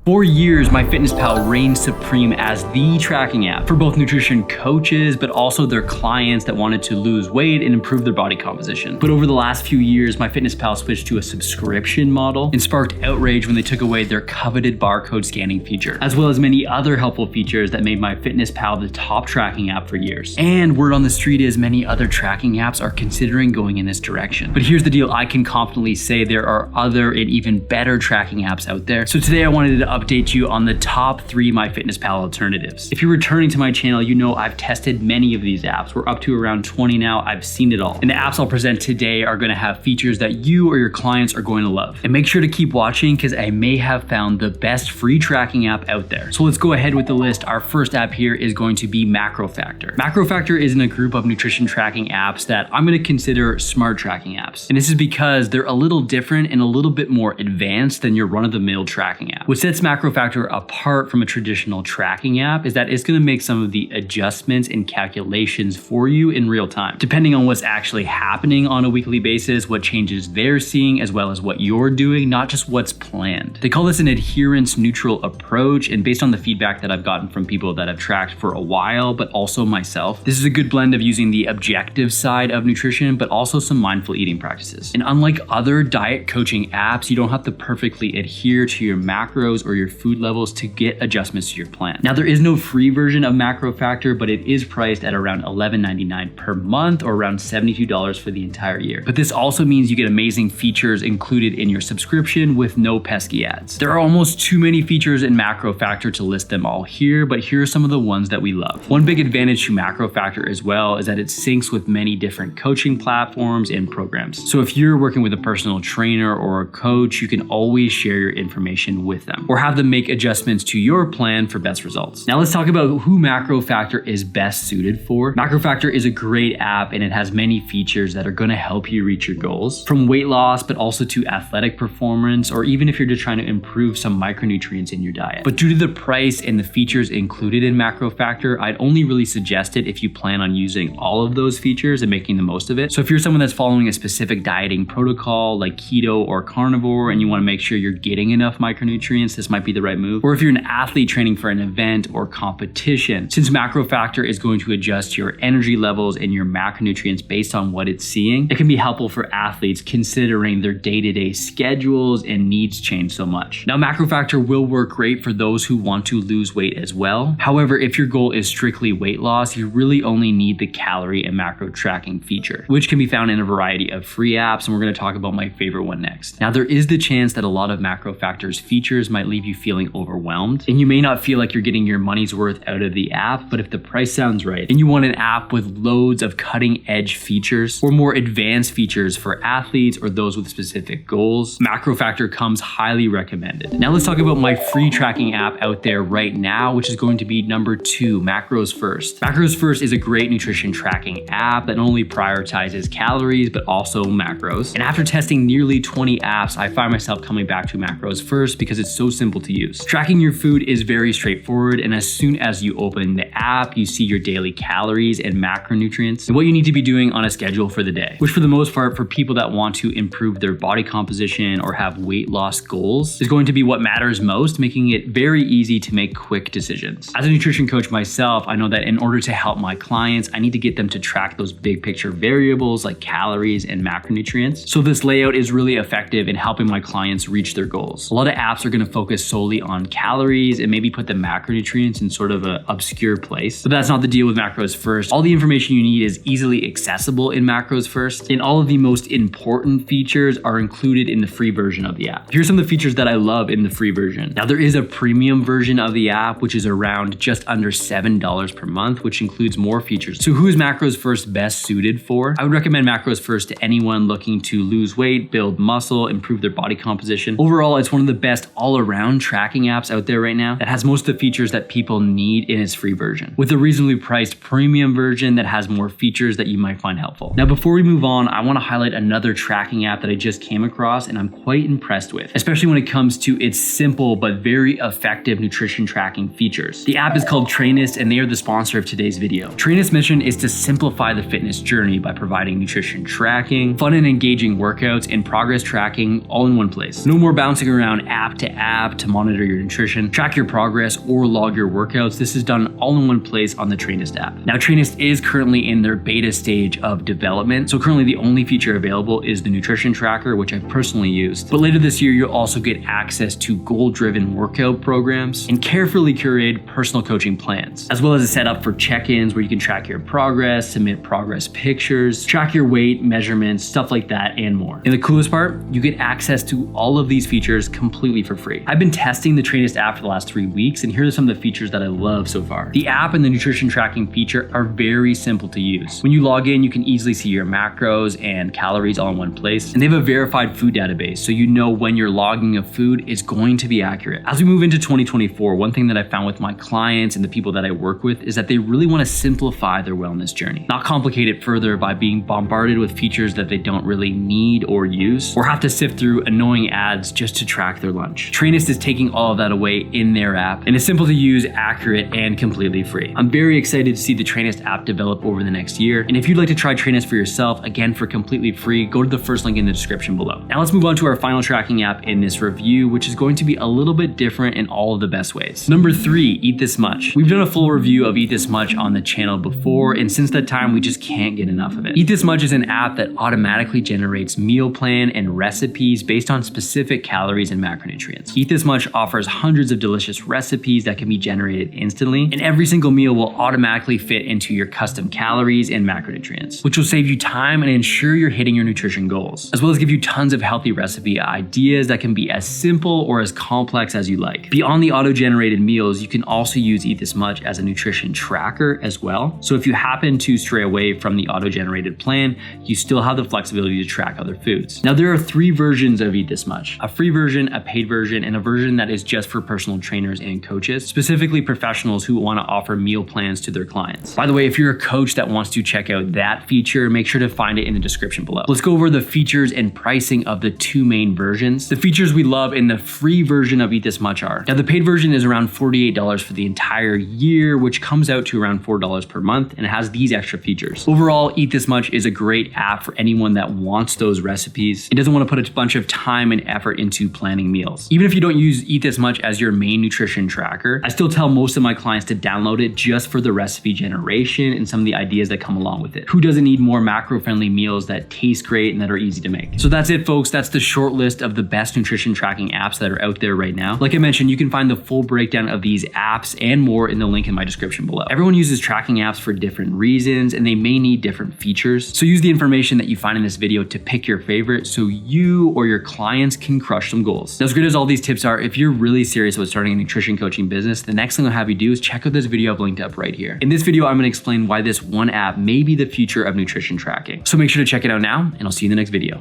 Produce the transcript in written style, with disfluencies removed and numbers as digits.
For years, MyFitnessPal reigned supreme as the tracking app for both nutrition coaches, but also their clients that wanted to lose weight and improve their body composition. But over the last few years, MyFitnessPal switched to a subscription model and sparked outrage when they took away their coveted barcode scanning feature, as well as many other helpful features that made MyFitnessPal the top tracking app for years. And word on the street is many other tracking apps are considering going in this direction. But here's the deal, I can confidently say there are other and even better tracking apps out there. So today I wanted to update you on the top 3 MyFitnessPal alternatives. If you're returning to my channel, you know I've tested many of these apps. We're up to around 20 now. I've seen it all. And the apps I'll present today are going to have features that you or your clients are going to love. And make sure to keep watching because I may have found the best free tracking app out there. So let's go ahead with the list. Our first app here is going to be MacroFactor. MacroFactor is in a group of nutrition tracking apps that I'm going to consider smart tracking apps. And this is because they're a little different and a little bit more advanced than your run-of-the-mill tracking app. What sets MacroFactor apart from a traditional tracking app is that it's going to make some of the adjustments and calculations for you in real time, depending on what's actually happening on a weekly basis, what changes they're seeing, as well as what you're doing, not just what's planned. They call this an adherence neutral approach, and based on the feedback that I've gotten from people that have tracked for a while, but also myself, this is a good blend of using the objective side of nutrition, but also some mindful eating practices. And unlike other diet coaching apps, you don't have to perfectly adhere to your macros or your food levels to get adjustments to your plan. Now, there is no free version of MacroFactor, but it is priced at around $11.99 per month or around $72 for the entire year. But this also means you get amazing features included in your subscription with no pesky ads. There are almost too many features in MacroFactor to list them all here, but here are some of the ones that we love. One big advantage to MacroFactor as well is that it syncs with many different coaching platforms and programs. So if you're working with a personal trainer or a coach, you can always share your information with them or have them make adjustments to your plan for best results. Now let's talk about who MacroFactor is best suited for. MacroFactor is a great app and it has many features that are going to help you reach your goals, from weight loss, but also to athletic performance, or even if you're just trying to improve some micronutrients in your diet. But due to the price and the features included in MacroFactor, I'd only really suggest it if you plan on using all of those features and making the most of it. So if you're someone that's following a specific dieting protocol like keto or carnivore and you want to make sure you're getting enough micronutrients, this might be the right move. Or if you're an athlete training for an event or competition, since MacroFactor is going to adjust your energy levels and your macronutrients based on what it's seeing, it can be helpful for athletes considering their day-to-day schedules and needs change so much. Now, MacroFactor will work great for those who want to lose weight as well. However, if your goal is strictly weight loss, you really only need the calorie and macro tracking feature, which can be found in a variety of free apps, and we're going to talk about my favorite one next. Now, there is the chance that a lot of MacroFactor's features might leave you feeling overwhelmed, and you may not feel like you're getting your money's worth out of the app, but if the price sounds right and you want an app with loads of cutting edge features or more advanced features for athletes or those with specific goals, MacroFactor comes highly recommended. Now let's talk about my free tracking app out there right now, which is going to be number 2, MacrosFirst. MacrosFirst is a great nutrition tracking app that not only prioritizes calories, but also macros. And after testing nearly 20 apps, I find myself coming back to MacrosFirst because it's so simple to use. Tracking your food is very straightforward, and as soon as you open the app, you see your daily calories and macronutrients and what you need to be doing on a schedule for the day, which for the most part for people that want to improve their body composition or have weight loss goals is going to be what matters most, making it very easy to make quick decisions. As a nutrition coach myself, I know that in order to help my clients, I need to get them to track those big picture variables like calories and macronutrients. So this layout is really effective in helping my clients reach their goals. A lot of apps are going to focus solely on calories and maybe put the macronutrients in sort of an obscure place. But that's not the deal with MacrosFirst. All the information you need is easily accessible in MacrosFirst, and all of the most important features are included in the free version of the app. Here's some of the features that I love in the free version. Now, there is a premium version of the app, which is around just under $7 per month, which includes more features. So who is MacrosFirst best suited for? I would recommend MacrosFirst to anyone looking to lose weight, build muscle, improve their body composition. Overall, it's one of the best all-around tracking apps out there right now that has most of the features that people need in its free version, with a reasonably priced premium version that has more features that you might find helpful. Now, before we move on, I want to highlight another tracking app that I just came across and I'm quite impressed with, especially when it comes to its simple but very effective nutrition tracking features. The app is called Trainest, and they are the sponsor of today's video. Trainest's mission is to simplify the fitness journey by providing nutrition tracking, fun and engaging workouts, and progress tracking all in one place. No more bouncing around app to app, app to monitor your nutrition, track your progress, or log your workouts. This is done all in one place on the Trainest app. Now, Trainest is currently in their beta stage of development. So currently the only feature available is the nutrition tracker, which I've personally used. But later this year, you'll also get access to goal-driven workout programs and carefully curated personal coaching plans, as well as a setup for check-ins where you can track your progress, submit progress pictures, track your weight, measurements, stuff like that, and more. And the coolest part, you get access to all of these features completely for free. I've been testing the Trainest app for the last 3 weeks, and here are some of the features that I love so far. The app and the nutrition tracking feature are very simple to use. When you log in, you can easily see your macros and calories all in one place, and they have a verified food database, so you know when you're logging a food is going to be accurate. As we move into 2024, one thing that I found with my clients and the people that I work with is that they really want to simplify their wellness journey, not complicate it further by being bombarded with features that they don't really need or use, or have to sift through annoying ads just to track their lunch. Trainest is taking all of that away in their app, and it's simple to use, accurate, and completely free. I'm very excited to see the Trainest app develop over the next year, and if you'd like to try Trainest for yourself, again, for completely free, go to the first link in the description below. Now let's move on to our final tracking app in this review, which is going to be a little bit different in all of the best ways. Number 3, Eat This Much. We've done a full review of Eat This Much on the channel before, and since that time, we just can't get enough of it. Eat This Much is an app that automatically generates meal plan and recipes based on specific calories and macronutrients. Eat This Much offers hundreds of delicious recipes that can be generated instantly, and every single meal will automatically fit into your custom calories and macronutrients, which will save you time and ensure you're hitting your nutrition goals, as well as give you tons of healthy recipe ideas that can be as simple or as complex as you like. Beyond the auto-generated meals, you can also use Eat This Much as a nutrition tracker as well. So if you happen to stray away from the auto-generated plan, you still have the flexibility to track other foods. Now, there are 3 versions of Eat This Much: a free version, a paid version, and a version that is just for personal trainers and coaches, specifically professionals who want to offer meal plans to their clients. By the way, if you're a coach that wants to check out that feature, make sure to find it in the description below. Let's go over the features and pricing of the 2 main versions. The features we love in the free version of Eat This Much are: now, the paid version is around $48 for the entire year, which comes out to around $4 per month, and it has these extra features. Overall, Eat This Much is a great app for anyone that wants those recipes. It doesn't want to put a bunch of time and effort into planning meals. Even if you don't use Eat This Much as your main nutrition tracker, I still tell most of my clients to download it just for the recipe generation and some of the ideas that come along with it. Who doesn't need more macro-friendly meals that taste great and that are easy to make? So that's it, folks. That's the short list of the best nutrition tracking apps that are out there right now. Like I mentioned, you can find the full breakdown of these apps and more in the link in my description below. Everyone uses tracking apps for different reasons, and they may need different features. So use the information that you find in this video to pick your favorite so you or your clients can crush some goals. Now, as good as all these tips are, if you're really serious about starting a nutrition coaching business, the next thing I'll have you do is check out this video I've linked up right here. In this video, I'm going to explain why this one app may be the future of nutrition tracking. So make sure to check it out now, and I'll see you in the next video.